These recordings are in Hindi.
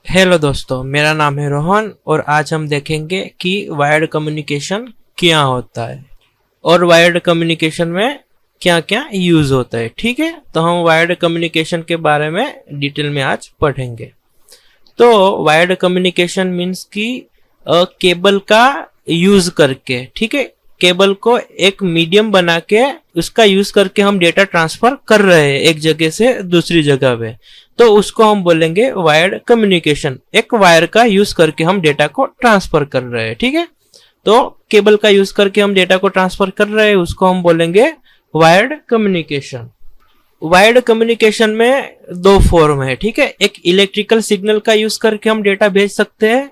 हेलो दोस्तों, मेरा नाम है रोहन और आज हम देखेंगे कि वायर्ड कम्युनिकेशन क्या होता है और वायर्ड कम्युनिकेशन में क्या क्या यूज होता है। ठीक है, तो हम वायर्ड कम्युनिकेशन के बारे में डिटेल में आज पढ़ेंगे। तो वायर्ड कम्युनिकेशन मीन्स कि केबल का यूज करके, ठीक है, केबल को एक मीडियम बना के उसका यूज करके हम डेटा ट्रांसफर कर रहे हैं एक जगह से दूसरी जगह पे, तो उसको हम बोलेंगे वायर्ड कम्युनिकेशन। एक वायर का यूज करके हम डेटा को ट्रांसफर कर रहे हैं। ठीक है, तो केबल का यूज करके हम डेटा को ट्रांसफर कर रहे हैं, उसको हम बोलेंगे वायर्ड कम्युनिकेशन। वायर्ड कम्युनिकेशन में दो फॉर्म है। ठीक है, एक इलेक्ट्रिकल सिग्नल का यूज करके हम डेटा भेज सकते हैं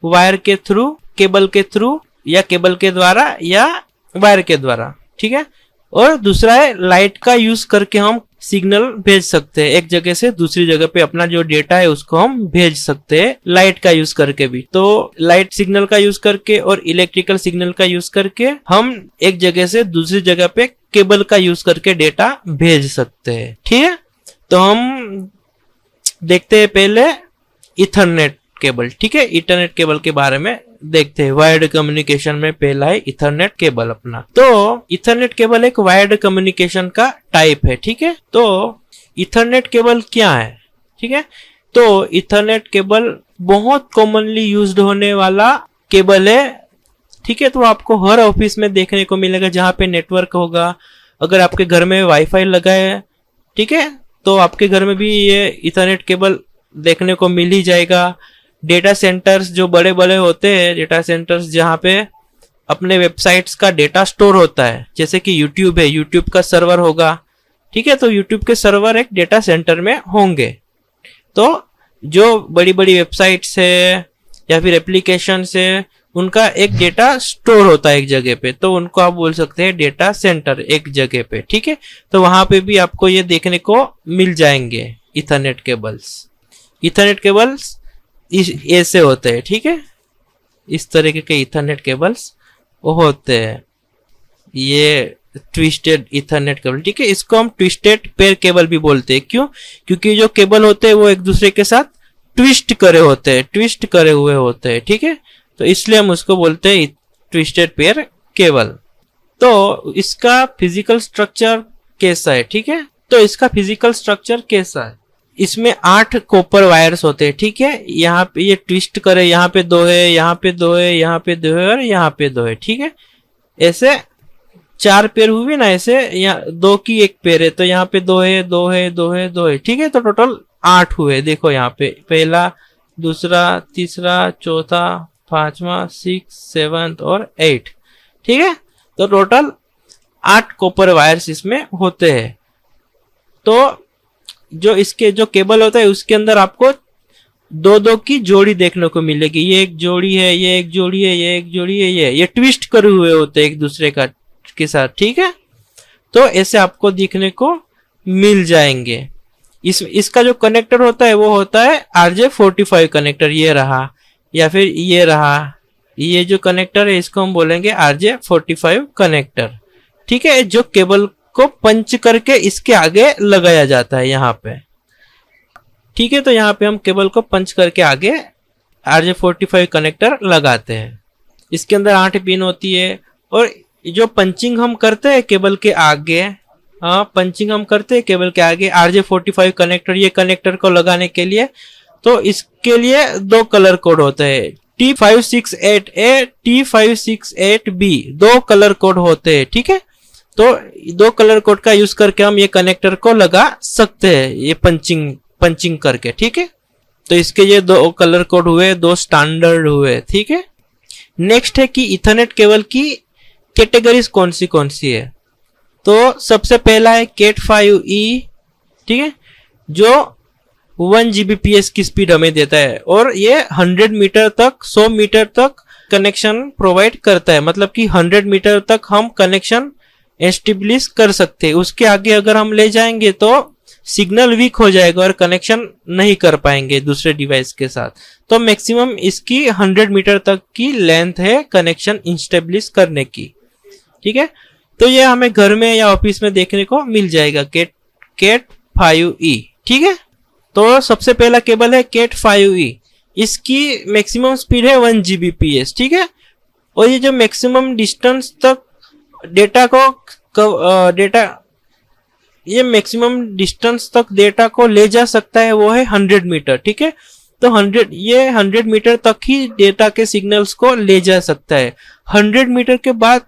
वायर के थ्रू, केबल के थ्रू, या केबल के द्वारा या वायर के द्वारा। ठीक है, और दूसरा है लाइट का यूज करके हम सिग्नल भेज सकते हैं एक जगह से दूसरी जगह पे। अपना जो डेटा है उसको हम भेज सकते हैं लाइट का यूज करके भी। तो लाइट सिग्नल का यूज करके और इलेक्ट्रिकल सिग्नल का यूज करके हम एक जगह से दूसरी जगह पे केबल का यूज करके डेटा भेज सकते हैं। ठीक है, तो हम देखते हैं पहले इथरनेट केबल। ठीक है, इथरनेट केबल के बारे में देखते हैं। वायर्ड कम्युनिकेशन में पहला है इथरनेट केबल अपना। तो इथरनेट केबल एक वायर्ड कम्युनिकेशन का टाइप है। ठीक है, तो इथरनेट केबल क्या है? ठीक है, तो इथरनेट केबल बहुत कॉमनली यूज्ड होने वाला केबल है। ठीक है, तो आपको हर ऑफिस में देखने को मिलेगा जहां पे नेटवर्क होगा। अगर आपके घर में वाईफाई लगा है, ठीक है, तो आपके घर में भी ये इथरनेट केबल देखने को मिल ही जाएगा। डेटा सेंटर्स जो बड़े बड़े होते हैं, डेटा सेंटर्स जहां पे अपने वेबसाइट्स का डेटा स्टोर होता है, जैसे कि यूट्यूब है, यूट्यूब का सर्वर होगा। ठीक है, तो यूट्यूब के सर्वर एक डेटा सेंटर में होंगे। तो जो बड़ी बड़ी वेबसाइट्स है या फिर एप्लीकेशन है, उनका एक डेटा स्टोर होता है एक जगह पे, तो उनको आप बोल सकते हैं डेटा सेंटर एक जगह पे। ठीक है, तो वहां पे भी आपको ये देखने को मिल जाएंगे इथरनेट केबल्स। इथरनेट केबल्स ऐसे होते हैं। ठीक है, इस तरीके के इथरनेट केबल्स वो होते हैं, ये ट्विस्टेड इथरनेट केबल। ठीक है, इसको हम ट्विस्टेड पेयर केबल भी बोलते हैं। क्यों? क्योंकि जो केबल होते हैं वो एक दूसरे के साथ ट्विस्ट करे होते हैं, ट्विस्ट करे हुए होते हैं। ठीक है, तो इसलिए हम उसको बोलते हैं ट्विस्टेड पेयर केबल। तो इसका फिजिकल स्ट्रक्चर कैसा है? ठीक है, तो इसका फिजिकल स्ट्रक्चर कैसा है? इसमें 8 कॉपर वायर्स होते हैं। ठीक है, यहाँ पे ये ट्विस्ट करे, यहाँ पे 2 है, यहाँ पे 2 है, यहाँ पे 2 है और यहाँ पे 2 है। ठीक है, ऐसे 4 पेयर हुए ना, ऐसे यहाँ 2 की एक पेयर है, तो यहाँ पे 2 है, 2 है, 2 है, 2 है। ठीक है, तो टोटल 8 हुए। देखो यहाँ पे पहला, दूसरा, तीसरा, चौथा, पांचवा, 6, 7 और 8। ठीक है, तो टोटल 8 कॉपर वायर्स इसमें होते हैं। तो जो इसके जो केबल होता है उसके अंदर आपको 2-2 की जोड़ी देखने को मिलेगी। ये एक जोड़ी है, ये एक जोड़ी है, ये एक जोड़ी है, ये ट्विस्ट करे हुए होते हैं एक दूसरे का के साथ। ठीक है, तो ऐसे आपको दिखने को मिल जाएंगे। इसका जो कनेक्टर होता है वो होता है RJ45 कनेक्टर। ये रहा या फिर ये रहा, ये जो कनेक्टर है इसको हम बोलेंगे RJ45 कनेक्टर। ठीक है, जो केबल को पंच करके इसके आगे लगाया जाता है यहाँ पे। ठीक है, तो यहाँ पे हम केबल को पंच करके आगे RJ45 कनेक्टर लगाते हैं। इसके अंदर 8 पिन होती है और जो पंचिंग हम करते हैं केबल के आगे, पंचिंग हम करते हैं केबल के आगे RJ45 कनेक्टर, ये कनेक्टर को लगाने के लिए, तो इसके लिए 2 कलर कोड होते हैं, T568A, T568B, 2 कलर कोड होते हैं। ठीक है, तो 2 कलर कोड का यूज करके हम ये कनेक्टर को लगा सकते हैं, ये पंचिंग करके। ठीक है, तो इसके ये 2 कलर कोड हुए, 2 स्टैंडर्ड हुए। ठीक है, नेक्स्ट है कि इथरनेट केबल की कैटेगरीज कौन सी है। तो सबसे पहला है Cat 5e। ठीक है, जो 1 Gbps की स्पीड हमें देता है और ये 100 मीटर तक, 100 मीटर तक कनेक्शन प्रोवाइड करता है। मतलब कि 100 मीटर तक हम कनेक्शन एस्टेब्लिश कर सकते हैं। उसके आगे अगर हम ले जाएंगे तो सिग्नल वीक हो जाएगा और कनेक्शन नहीं कर पाएंगे दूसरे डिवाइस के साथ। तो मैक्सिमम इसकी 100 मीटर तक की लेंथ है कनेक्शन एस्टेब्लिश करने की। ठीक है, तो ये हमें घर में या ऑफिस में देखने को मिल जाएगा Cat 5e। ठीक है, तो सबसे पहला केबल है कैट 5e, इसकी मैक्सिमम स्पीड है 1 Gbps, ठीक है। और ये जो मैक्सिमम डिस्टेंस तक ये मैक्सिमम डिस्टेंस तक डेटा को ले जा सकता है वो है 100 मीटर, ठीक है। तो 100 मीटर तक ही डेटा के सिग्नल्स को ले जा सकता है। 100 मीटर के बाद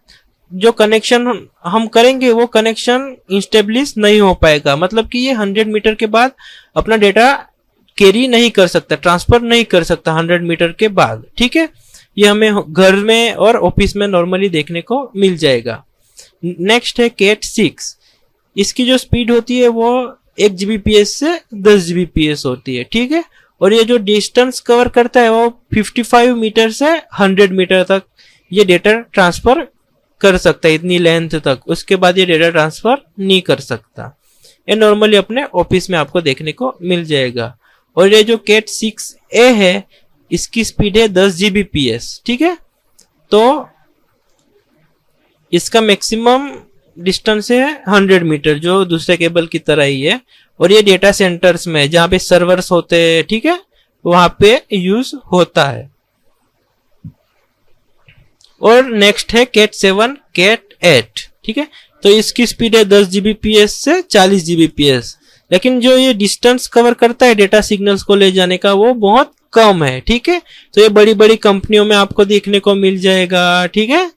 जो कनेक्शन हम करेंगे वो कनेक्शन इंस्टेब्लिश नहीं हो पाएगा, मतलब कि ये 100 मीटर के बाद अपना डेटा कैरी नहीं कर सकता, ट्रांसफर नहीं कर सकता 100 मीटर के बाद, ठीक है। ये हमें घर में और ऑफिस में नॉर्मली देखने को मिल जाएगा। नेक्स्ट है कैट 6, इसकी जो स्पीड होती है वो 1 Gbps से 10 Gbps होती है, ठीक है। और ये जो डिस्टेंस कवर करता है वो 55 मीटर से 100 मीटर तक ये डेटा ट्रांसफर कर सकता है, इतनी लेंथ तक। उसके बाद ये डेटा ट्रांसफर नहीं कर सकता। ये नॉर्मली अपने ऑफिस में आपको देखने को मिल जाएगा। और ये जो कैट 6a है इसकी स्पीड है 10 Gbps, ठीक है। तो इसका मैक्सिमम डिस्टेंस है 100 मीटर, जो दूसरे केबल की तरह ही है। और ये डेटा सेंटर्स में जहां पे सर्वर्स होते हैं, ठीक है, वहां पे यूज होता है। और नेक्स्ट है कैट 7, कैट 8, ठीक है। तो इसकी स्पीड है 10 Gbps से 40 Gbps, लेकिन जो ये डिस्टेंस कवर करता है डेटा सिग्नल्स को ले जाने का वो बहुत कम है, ठीक है। तो ये बड़ी बड़ी कंपनियों में आपको देखने को मिल जाएगा, ठीक है।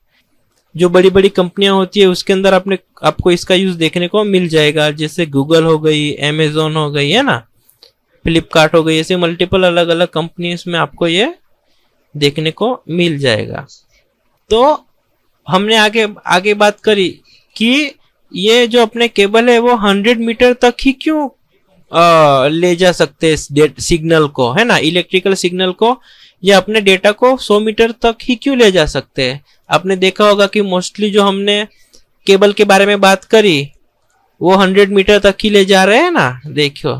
जो बड़ी बड़ी कंपनियां होती है उसके अंदर आपको इसका यूज देखने को मिल जाएगा, जैसे गूगल हो गई, अमेजोन हो गई, है ना, फ्लिपकार्ट हो गई, ऐसे मल्टीपल अलग अलग कंपनीज में आपको ये देखने को मिल जाएगा। तो हमने आगे बात करी कि ये जो अपने केबल है वो 100 मीटर तक ही क्यों ले जा सकते हैं सिग्नल को, है ना, इलेक्ट्रिकल सिग्नल को, या अपने डेटा को 100 मीटर तक ही क्यों ले जा सकते हैं। आपने देखा होगा कि मोस्टली जो हमने केबल के बारे में बात करी वो 100 मीटर तक ही ले जा रहे हैं ना, देखो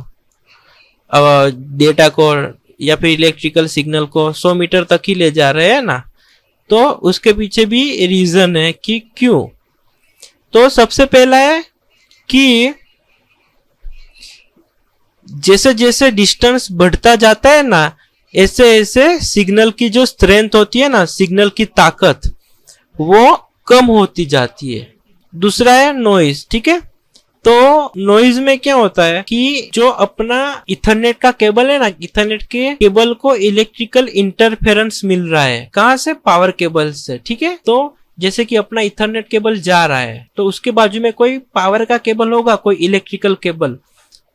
डेटा को या फिर इलेक्ट्रिकल सिग्नल को 100 मीटर तक ही ले जा रहे हैं ना। तो उसके पीछे भी रीजन है कि क्यों। तो सबसे पहला है कि जैसे जैसे डिस्टेंस बढ़ता जाता है ना, ऐसे ऐसे सिग्नल की जो स्ट्रेंथ होती है ना, सिग्नल की ताकत, वो कम होती जाती है। दूसरा है नॉइज, ठीक है। तो नॉइज में क्या होता है कि जो अपना इथरनेट का केबल है ना, इथरनेट के केबल को इलेक्ट्रिकल इंटरफेरेंस मिल रहा है, कहां से, पावर केबल से, ठीक है। तो जैसे कि अपना इथरनेट केबल जा रहा है तो उसके बाजू में कोई पावर का केबल होगा, कोई इलेक्ट्रिकल केबल,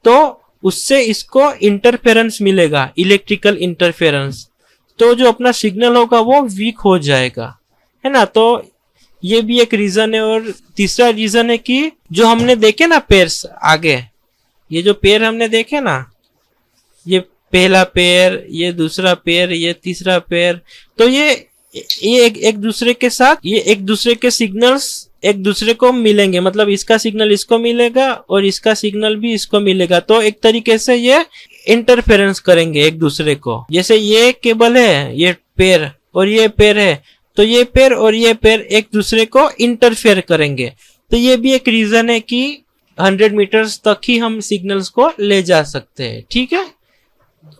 तो उससे इसको इंटरफेरेंस मिलेगा, इलेक्ट्रिकल इंटरफेरेंस। तो जो अपना सिग्नल होगा वो वीक हो जाएगा, है ना। तो ये भी एक रीजन है। और तीसरा रीजन है कि जो हमने देखे ना पेयर्स आगे, ये जो पेयर हमने देखे ना, ये पहला पेयर, ये दूसरा पेयर, ये तीसरा पेयर, तो ये एक दूसरे के साथ, ये एक दूसरे के सिग्नल्स एक दूसरे को मिलेंगे, मतलब इसका सिग्नल इसको मिलेगा और इसका सिग्नल भी इसको मिलेगा। तो एक तरीके से ये इंटरफेरेंस करेंगे एक दूसरे को। जैसे ये केबल है, ये पेयर और ये पेयर है, तो ये पेयर और ये पेयर एक दूसरे को इंटरफेयर करेंगे। तो ये भी एक रीजन है कि 100 मीटर्स तक ही हम सिग्नल्स को ले जा सकते हैं, ठीक है।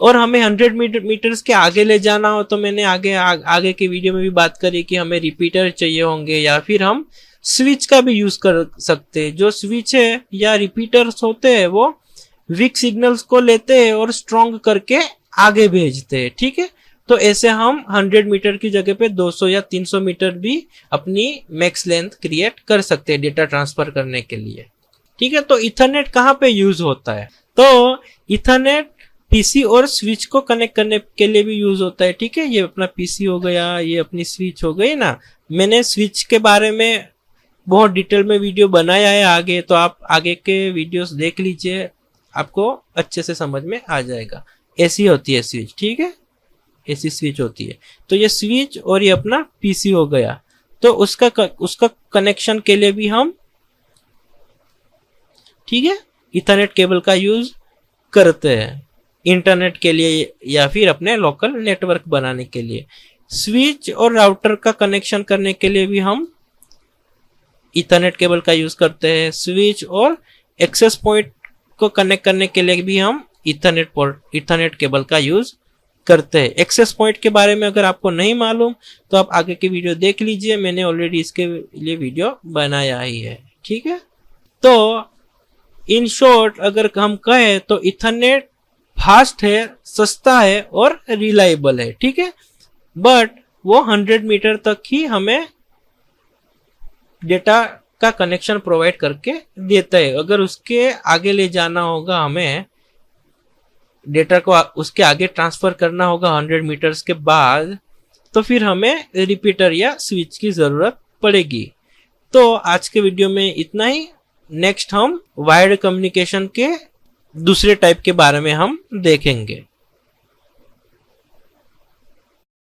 और हमें 100 मीटर्स के आगे ले जाना हो तो मैंने आगे के वीडियो में भी बात करी कि हमें रिपीटर चाहिए होंगे, या फिर हम स्विच का भी यूज कर सकते हैं। जो स्विच है या रिपीटर्स होते हैं वो वीक सिग्नल्स को लेते हैं और स्ट्रॉन्ग करके आगे भेजते हैं, ठीक है। तो ऐसे हम 100 मीटर की जगह पे 200 या 300 मीटर भी अपनी मैक्स लेंथ क्रिएट कर सकते हैं डेटा ट्रांसफर करने के लिए, ठीक है। तो इथरनेट कहाँ पे यूज होता है, तो इथरनेट पीसी और स्विच को कनेक्ट करने के लिए भी यूज होता है, ठीक है। ये अपना पीसी हो गया, ये अपनी स्विच हो गई ना। मैंने स्विच के बारे में बहुत डिटेल में वीडियो बनाया है आगे, तो आप आगे के वीडियोस देख लीजिए, आपको अच्छे से समझ में आ जाएगा। ऐसी होती है स्विच, ठीक है, ऐसी स्विच होती है। तो ये स्विच और ये अपना पीसी हो गया, तो उसका कनेक्शन के लिए भी हम, ठीक है, इथरनेट केबल का यूज करते हैं इंटरनेट के लिए या फिर अपने लोकल नेटवर्क बनाने के लिए। स्विच और राउटर का कनेक्शन करने के लिए भी हम इथरनेट केबल का यूज करते हैं। स्विच और एक्सेस पॉइंट को कनेक्ट करने के लिए भी हम इथरनेट केबल का यूज करते हैं। एक्सेस पॉइंट के बारे में अगर आपको नहीं मालूम तो आप आगे की वीडियो देख लीजिए, मैंने ऑलरेडी इसके लिए वीडियो बनाया ही है। ठीक है, तो इन शॉर्ट अगर हम कहें तो इथरनेट फास्ट है, सस्ता है और रिलायबल है। ठीक है, बट वो 100 मीटर तक ही हमें डेटा का कनेक्शन प्रोवाइड करके देता है। अगर उसके आगे ले जाना होगा, हमें डेटा को उसके आगे ट्रांसफर करना होगा 100 मीटर्स के बाद, तो फिर हमें रिपीटर या स्विच की जरूरत पड़ेगी। तो आज के वीडियो में इतना ही। नेक्स्ट हम वायर्ड कम्युनिकेशन के दूसरे टाइप के बारे में हम देखेंगे।